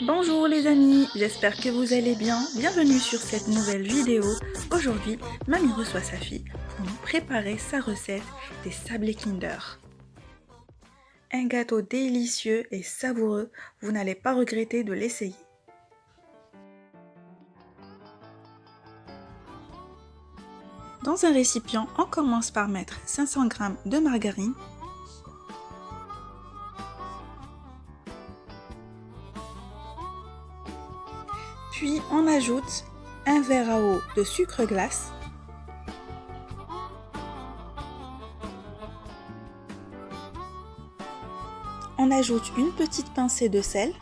Bonjour les amis, j'espère que vous allez bien. Bienvenue sur cette nouvelle vidéo. Aujourd'hui, Mamie reçoit sa fille pour nous préparer sa recette des sablés Kinder. Un gâteau délicieux et savoureux, vous n'allez pas regretter de l'essayer. Dans un récipient, on commence par mettre 500 g de margarine, puis on ajoute un verre à eau de sucre glace, on ajoute une petite pincée de sel,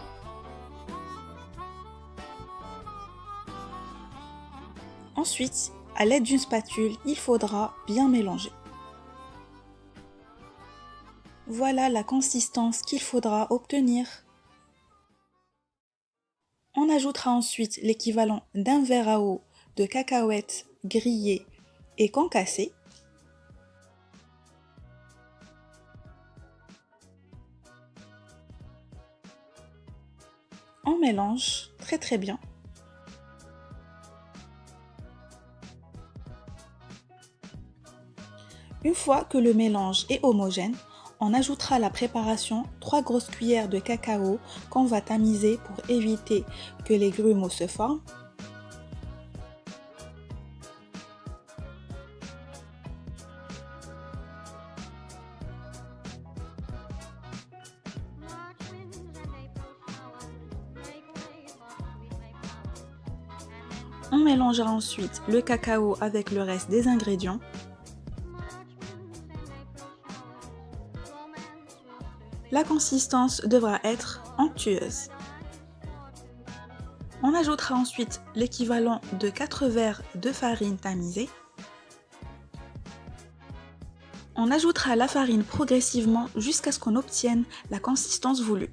ensuite, à l'aide d'une spatule, il faudra bien mélanger. Voilà la consistance qu'il faudra obtenir. On ajoutera ensuite l'équivalent d'un verre à eau de cacahuètes grillées et concassées. On mélange très bien. Une fois que le mélange est homogène, on ajoutera à la préparation 3 grosses cuillères de cacao qu'on va tamiser pour éviter que les grumeaux se forment. On mélangera ensuite le cacao avec le reste des ingrédients. La consistance devra être onctueuse. On ajoutera ensuite l'équivalent de 4 verres de farine tamisée. On ajoutera la farine progressivement jusqu'à ce qu'on obtienne la consistance voulue.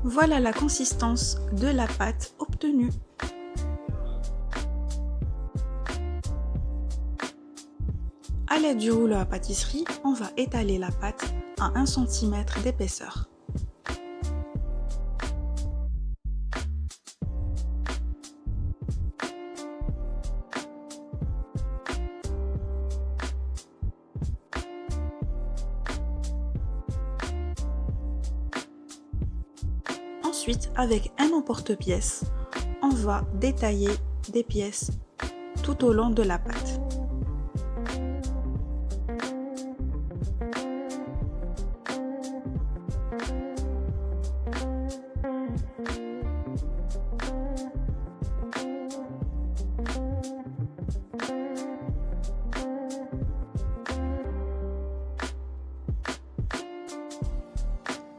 Voilà la consistance de la pâte obtenue. À l'aide du rouleau à pâtisserie, on va étaler la pâte à 1 cm d'épaisseur. Ensuite, avec un emporte-pièce, on va détailler des pièces tout au long de la pâte.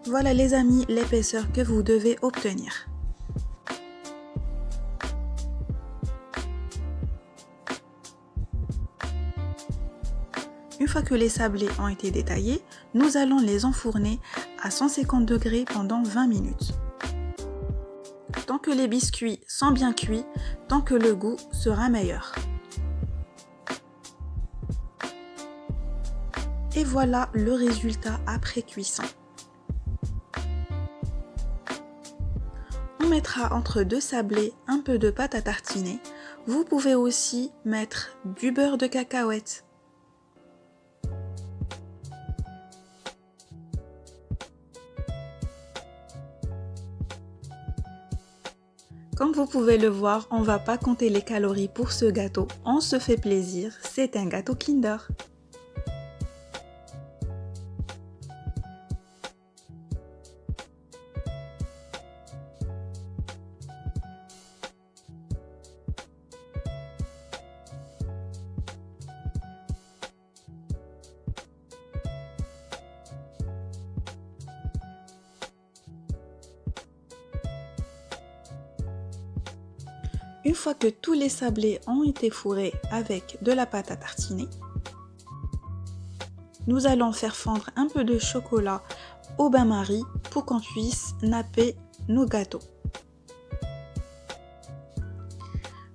Voilà les amis, l'épaisseur que vous devez obtenir. Une fois que les sablés ont été détaillés, nous allons les enfourner à 150 degrés pendant 20 minutes. Tant que les biscuits sont bien cuits, tant que le goût sera meilleur. Et voilà le résultat après cuisson. On mettra entre deux sablés un peu de pâte à tartiner. Vous pouvez aussi mettre du beurre de cacahuète. Comme vous pouvez le voir, on ne va pas compter les calories pour ce gâteau. On se fait plaisir, c'est un gâteau Kinder. Une fois que tous les sablés ont été fourrés avec de la pâte à tartiner, nous allons faire fondre un peu de chocolat au bain-marie pour qu'on puisse napper nos gâteaux.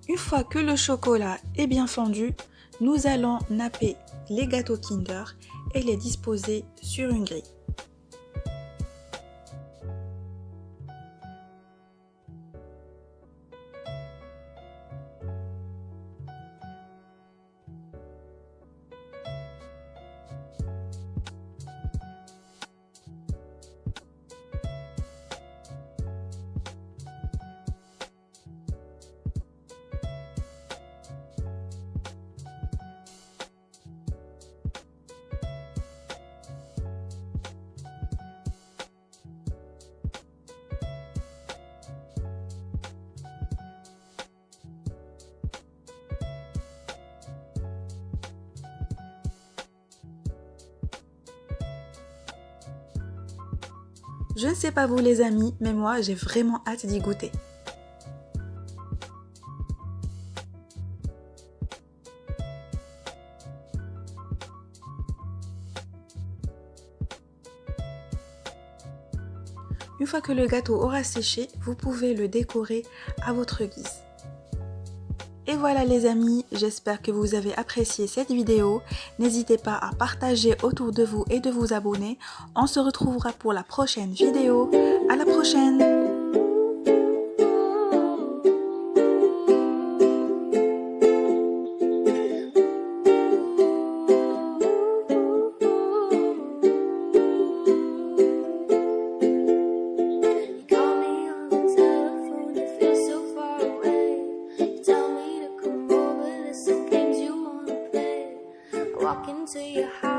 Une fois que le chocolat est bien fondu, nous allons napper les gâteaux Kinder et les disposer sur une grille. Je ne sais pas vous les amis, mais moi j'ai vraiment hâte d'y goûter. Une fois que le gâteau aura séché, vous pouvez le décorer à votre guise. Et voilà les amis, j'espère que vous avez apprécié cette vidéo. N'hésitez pas à partager autour de vous et de vous abonner. On se retrouvera pour la prochaine vidéo. À la prochaine! Walk into your house.